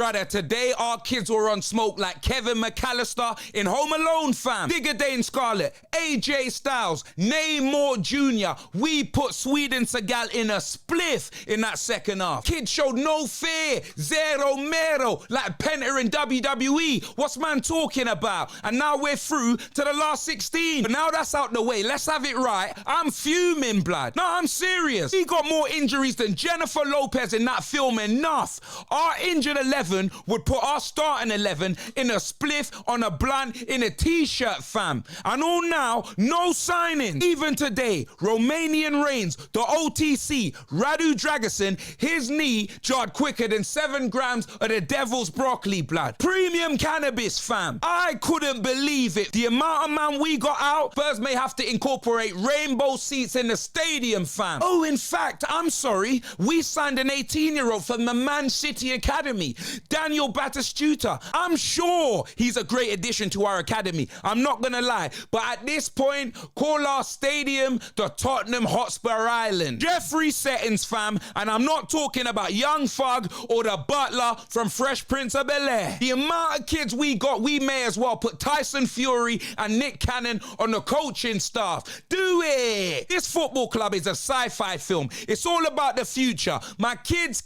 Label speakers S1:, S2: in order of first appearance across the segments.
S1: Brother, today our kids were on smoke like Kevin McAllister in Home Alone, fam. Digger Dane Scarlett, AJ Styles, Neymar Jr. We put Sweden Segal in a spliff in that second half. Kids showed no fear, zero mero, like Penta in WWE. What's man talking about? And now we're through to the last 16. But now that's out the way, let's have it right. I'm fuming, blood. No, I'm serious. We got more injuries than Jennifer Lopez in that film enough. Our injured 11 would put our starting 11 in a spliff on a blunt in a t-shirt, fam. And all now, no signing. Even today, Romanian Reigns, the OTC, Radu Dragusin, his knee jarred quicker than 7 grams of the devil's broccoli, blood. Premium cannabis, fam. I couldn't believe it. The amount of man we got out, Spurs may have to incorporate rainbow seats in the stadium, fam. Oh, in fact, I'm sorry, we signed an 18-year-old from the Man City Academy, Daniel Batistuta. I'm sure he's a great addition to our academy. I'm not gonna lie. But at this point, call our stadium the Tottenham Hotspur Island. Jeffrey settings, fam. And I'm not talking about Young Thug or the butler from Fresh Prince of Bel-Air. The amount of kids we got, we may as well put Tyson Fury and Nick Cannon on the coaching staff. Do it! This football club is a sci-fi film. It's all about the future. My kids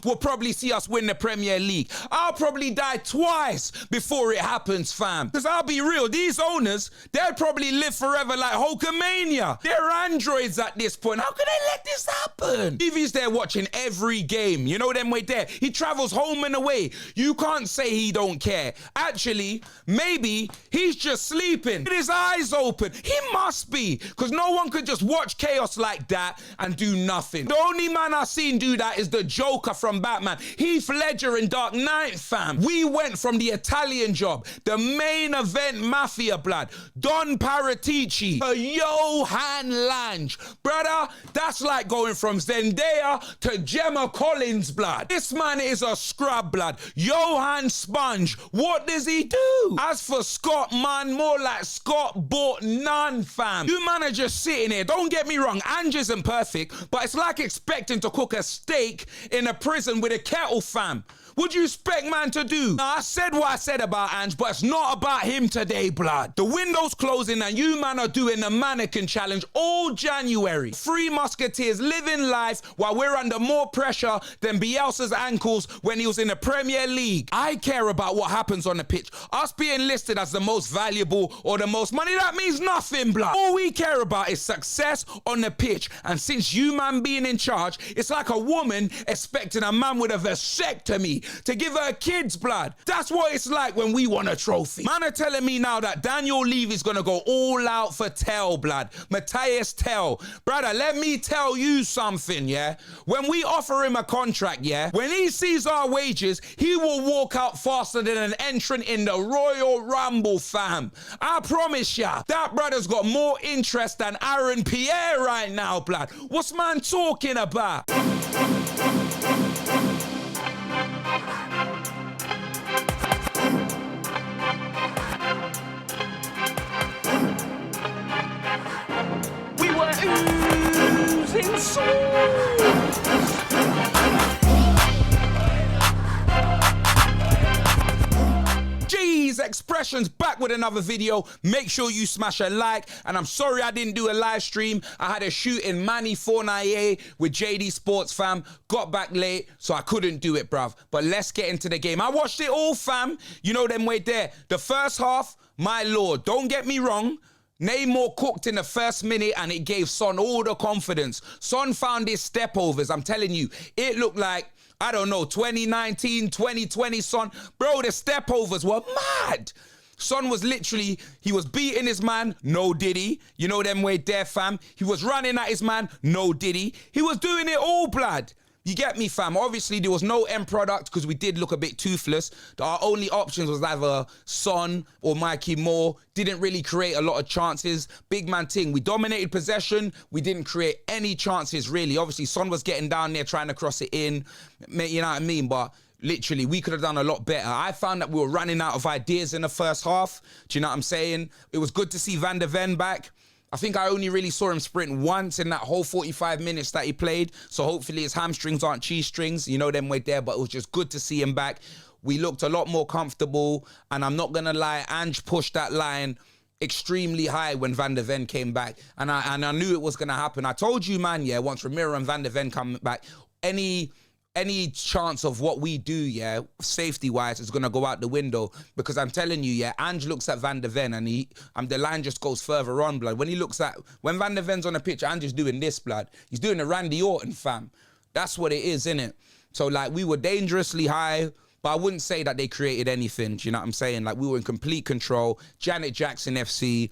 S1: will probably see us win the Premier League. I'll probably die twice before it happens, fam. Because I'll be real, these owners, they'll probably live forever like Hulkamania. They're androids at this point. How can they let this happen? TV's there watching every game. You know them way there. He travels home and away. You can't say he don't care. Actually, maybe he's just sleeping with his eyes open. He must be, because no one could just watch chaos like that and do nothing. The only man I've seen do that is the Joker from Batman. Heath Ledger in Dark Knight, fam. We went from the Italian Job, the main event mafia, blood, Don Paratici, Johan Lange. Brother, that's like going from Zendaya to Gemma Collins, blood. This man is a scrub, blood. Johan Sponge, what does he do? As for Scott, man, more like Scott bought none, fam. You man are just sitting here. Don't get me wrong, Ange isn't perfect, but it's like expecting to cook a steak in a prison with a kettle, fam. Would you expect man to do? Now, I said what I said about Ange, but it's not about him today, blood. The window's closing and you man are doing the mannequin challenge all January. 3 Musketeers living life while we're under more pressure than Bielsa's ankles when he was in the Premier League. I care about what happens on the pitch. Us being listed as the most valuable or the most money, that means nothing, blood. All we care about is success on the pitch. And since you man being in charge, it's like a woman expecting a man with a vasectomy to give her kids, blood. That's what it's like when we won a trophy. Man are telling me now that Daniel Levy's gonna go all out for Tell, blood. Matthias Tell. Brother, let me tell you something, yeah? When we offer him a contract, yeah? When he sees our wages, he will walk out faster than an entrant in the Royal Rumble, fam. I promise ya, that brother's got more interest than Aaron Pierre right now, blood. What's man talking about?
S2: We were oozing souls.
S1: G's Expressions back with another video. Make sure you smash a like. And I'm sorry I didn't do a live stream. I had a shoot in Manny Fournier with JD Sports, fam. Got back late, so I couldn't do it, bruv. But let's get into the game. I watched it all, fam. You know them way there. The first half, my lord, don't get me wrong. Neymar cooked in the first minute and it gave Son all the confidence. Son found his stepovers. I'm telling you, it looked like, I don't know, 2019, 2020 Son. Bro, the stepovers were mad. Son was literally, he was beating his man, no diddy. You know them way there, fam. He was running at his man, no diddy. He was doing it all, blood. You get me, fam? Obviously, there was no end product because we did look a bit toothless. Our only options was either Son or Mikey Moore. Didn't really create a lot of chances. Big man ting. We dominated possession. We didn't create any chances, really. Obviously, Son was getting down there trying to cross it in. You know what I mean? But literally, we could have done a lot better. I found that we were running out of ideas in the first half. Do you know what I'm saying? It was good to see Van der Ven back. I think I only really saw him sprint once in that whole 45 minutes that he played. So hopefully his hamstrings aren't cheese strings. You know them way there, but it was just good to see him back. We looked a lot more comfortable. And I'm not going to lie, Ange pushed that line extremely high when Van der Ven came back. And I knew it was going to happen. I told you, man, yeah, once Ramiro and Van der Ven come back, any chance of what we do, yeah, safety-wise, is going to go out the window. Because I'm telling you, yeah, Ange looks at Van der Ven and the line just goes further on, blood. When Van der Ven's on the pitch, Ange is doing this, blood. He's doing the Randy Orton, fam. That's what it is, innit? So, like, we were dangerously high, but I wouldn't say that they created anything, do you know what I'm saying? Like, we were in complete control. Janet Jackson FC,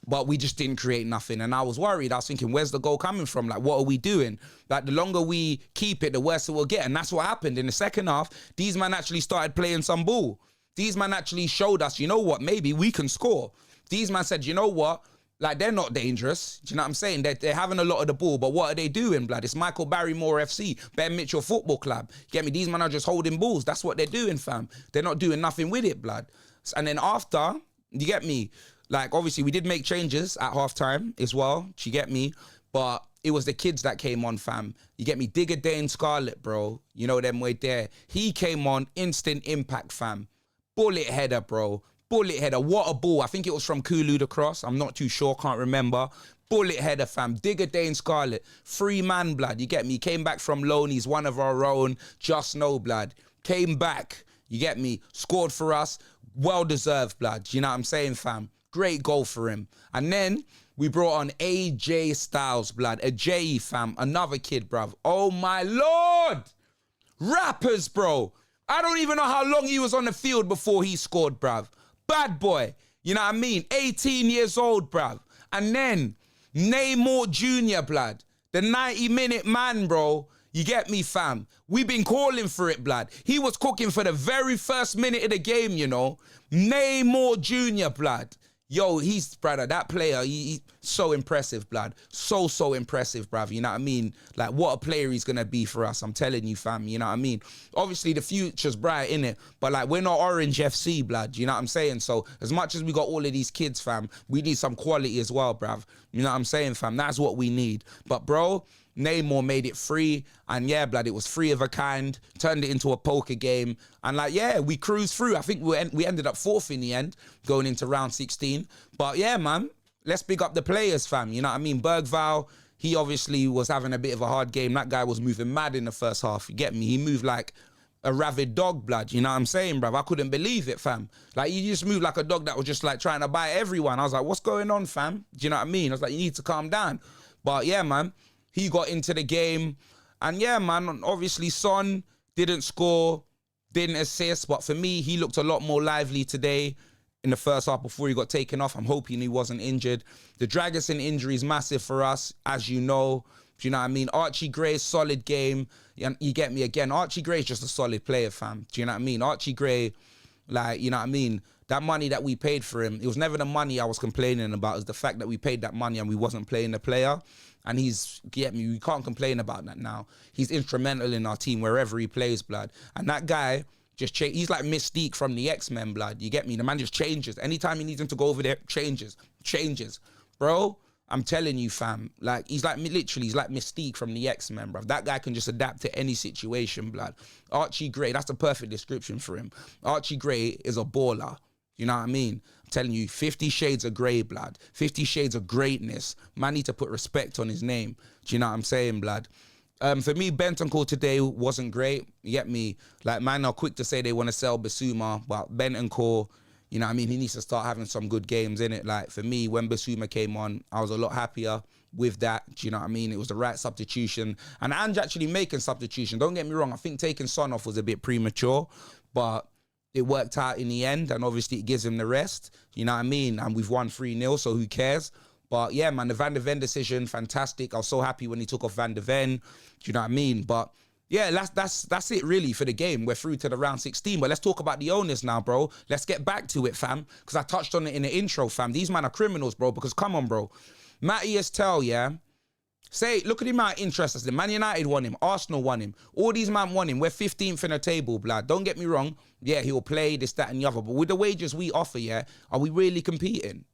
S1: but we just didn't create nothing. And I was worried. I was thinking, where's the goal coming from? Like, what are we doing? Like, the longer we keep it, the worse it will get. And that's what happened. In the second half, these men actually started playing some ball. These men actually showed us, you know what, maybe we can score. These men said, you know what, like, they're not dangerous. Do you know what I'm saying? They're having a lot of the ball, but what are they doing, blood? It's Michael Barrymore FC, Ben Mitchell Football Club. You get me? These men are just holding balls. That's what they're doing, fam. They're not doing nothing with it, blood. And then after, you get me? Like, obviously, we did make changes at halftime as well. Do you get me? But it was the kids that came on, fam. You get me? Digger Dane Scarlett, bro. You know them way there. He came on, instant impact, fam. Bullet header, bro. Bullet header. What a ball. I think it was from Kulu the cross. I'm not too sure. Can't remember. Bullet header, fam. Digger Dane Scarlett. Free man, blood. You get me? Came back from loan. He's one of our own. Just know, blood. Came back. You get me? Scored for us. Well-deserved, blood. You know what I'm saying, fam? Great goal for him. And then we brought on AJ Styles, blood. A J, fam. Another kid, bruv. Oh, my Lord. Rappers, bro. I don't even know how long he was on the field before he scored, bruv. Bad boy. You know what I mean? 18 years old, bruv. And then Namor Jr., blood. The 90-minute man, bro. You get me, fam? We've been calling for it, blood. He was cooking for the very first minute of the game, you know. Namor Jr., blood. Yo, he's, brother, that player, he's so impressive, blood. So impressive, bruv. You know what I mean? Like, what a player he's going to be for us. I'm telling you, fam. You know what I mean? Obviously, the future's bright, innit? But, like, we're not Orange FC, blood. You know what I'm saying? So, as much as we got all of these kids, fam, we need some quality as well, bruv. You know what I'm saying, fam? That's what we need. But, bro, Namor made it free, and yeah, blood, it was free of a kind, turned it into a poker game, and like, yeah, we cruised through. I think we ended up fourth in the end, going into round 16, but yeah, man, let's big up the players, fam, you know what I mean? Bergvall, he obviously was having a bit of a hard game. That guy was moving mad in the first half, you get me? He moved like a rabid dog, blood, you know what I'm saying, bruv? I couldn't believe it, fam. Like, he just moved like a dog that was just like trying to bite everyone. I was like, what's going on, fam? Do you know what I mean? I was like, you need to calm down. But yeah, man, he got into the game. And yeah, man, obviously Son didn't score, didn't assist. But for me, he looked a lot more lively today in the first half before he got taken off. I'm hoping he wasn't injured. The Dragosin injury is massive for us, as you know. Do you know what I mean? Archie Gray, solid game. You get me again. Archie Gray is just a solid player, fam. Do you know what I mean? Archie Gray, like, you know what I mean? That money that we paid for him, it was never the money I was complaining about. It was the fact that we paid that money and we wasn't playing the player. And get me, we can't complain about that now. He's instrumental in our team wherever he plays, blood. And that guy just he's like Mystique from the X-Men, blood. You get me? The man just changes. Anytime he needs him to go over there, changes. Bro, I'm telling you, fam. Like, he's like, literally, he's like Mystique from the X-Men, bro. That guy can just adapt to any situation, blood. Archie Gray, that's the perfect description for him. Archie Gray is a baller. You know what I mean? I'm telling you, 50 Shades of Grey, blood. 50 Shades of Greatness. Man need to put respect on his name. Do you know what I'm saying, blood? For me, Bentancur today wasn't great. You get me? Like, man are quick to say they want to sell Basuma, but Bentancur, you know what I mean? He needs to start having some good games, innit? Like, for me, when Basuma came on, I was a lot happier with that. Do you know what I mean? It was the right substitution. And Ange actually making substitution. Don't get me wrong. I think taking Son off was a bit premature, but it worked out in the end, and obviously it gives him the rest. You know what I mean? And we've won 3-0, so who cares? But yeah, man, the Van der Ven decision, fantastic. I was so happy when he took off Van der Ven. Do you know what I mean? But yeah, that's it really for the game. We're through to the round 16. But let's talk about the owners now, bro. Let's get back to it, fam. Because I touched on it in the intro, fam. These men are criminals, bro. Because come on, bro. Matty Estelle, yeah? Look at the amount of interest. Man United won him. Arsenal won him. All these men won him. We're 15th in the table, blood. Don't get me wrong. Yeah, he'll play this, that, and the other. But with the wages we offer, yeah, are we really competing?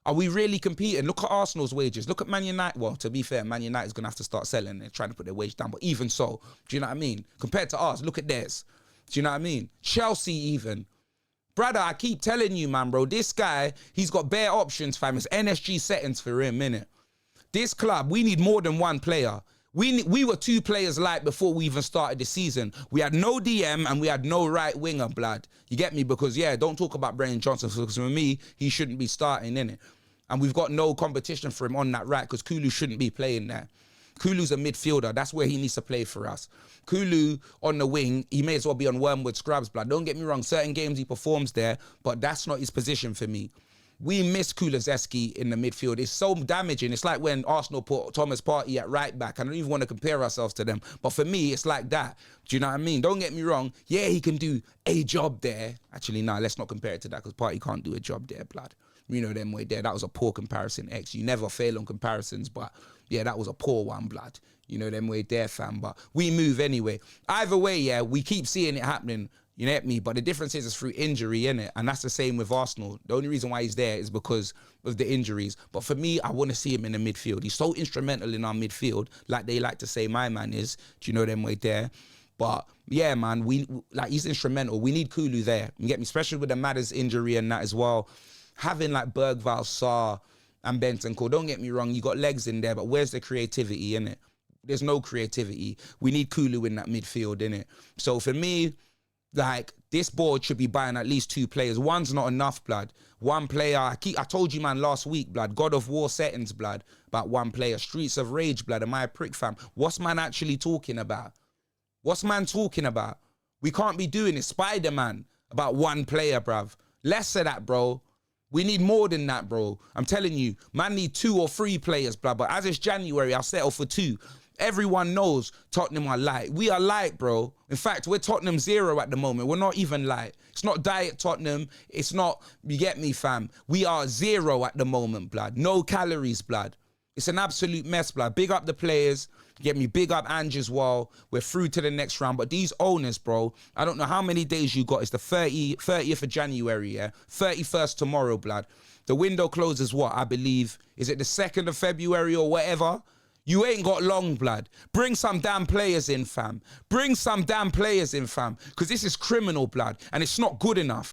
S1: Are we really competing? Look at Arsenal's wages. Look at Man United. Well, to be fair, Man United's going to have to start selling. They're trying to put their wage down. But even so, do you know what I mean? Compared to ours, look at theirs. Do you know what I mean? Chelsea even. Brother, I keep telling you, man, bro, this guy, he's got bare options, fam. It's NSG settings for him, innit? This club, we need more than one player. We were 2 players light before we even started the season. We had no DM and we had no right winger, blood. You get me? Because, yeah, don't talk about Brennan Johnson, because for me, he shouldn't be starting, innit? And we've got no competition for him on that right, because Kulu shouldn't be playing there. Kulu's a midfielder. That's where he needs to play for us. Kulu on the wing, he may as well be on Wormwood Scrubs, blood. Don't get me wrong, certain games he performs there, but that's not his position for me. We miss Kulusevski in the midfield. It's so damaging. It's like when Arsenal put Thomas Partey at right back. I don't even want to compare ourselves to them. But for me, it's like that. Do you know what I mean? Don't get me wrong. Yeah, he can do a job there. Actually, no, let's not compare it to that, because Partey can't do a job there, blood. You know them way there. That was a poor comparison, X. You never fail on comparisons, but yeah, that was a poor one, blood. You know them way there, fam. But we move anyway. Either way, yeah, we keep seeing it happening. You get me? But the difference is it's through injury, innit? And that's the same with Arsenal. The only reason why he's there is because of the injuries. But for me, I want to see him in the midfield. He's so instrumental in our midfield, like they like to say my man is. Do you know them way there? But yeah, man, he's instrumental. We need Kulu there. You get me? Especially with the Madders injury and that as well. Having like Bergvall, Sarr and Bentancur, don't get me wrong, you got legs in there, but where's the creativity, innit? There's no creativity. We need Kulu in that midfield, innit? So for me, like, this board should be buying at least 2 players. One's not enough, blood. One player, I told you, man, last week, blood. God of War settings, blood. About one player. Streets of Rage, blood. Am I a prick, fam? What's man actually talking about? What's man talking about? We can't be doing it. Spider-Man about one player, bruv. Less of that, bro. We need more than that, bro. I'm telling you, man need 2 or 3 players, blood. But as it's January, I'll settle for 2. Everyone knows Tottenham are light. We are light, bro. In fact, we're Tottenham 0 at the moment. We're not even light. It's not diet Tottenham. It's not, you get me, fam. We are 0 at the moment, blood. No calories, blood. It's an absolute mess, blood. Big up the players. You get me? Big up Ange as well. We're through to the next round. But these owners, bro, I don't know how many days you got. It's the 30th of January, yeah? 31st tomorrow, blood. The window closes what? I believe. Is it the 2nd of February or whatever? You ain't got long, blood. Bring some damn players in, fam. Bring some damn players in, fam. Because this is criminal, blood. And it's not good enough.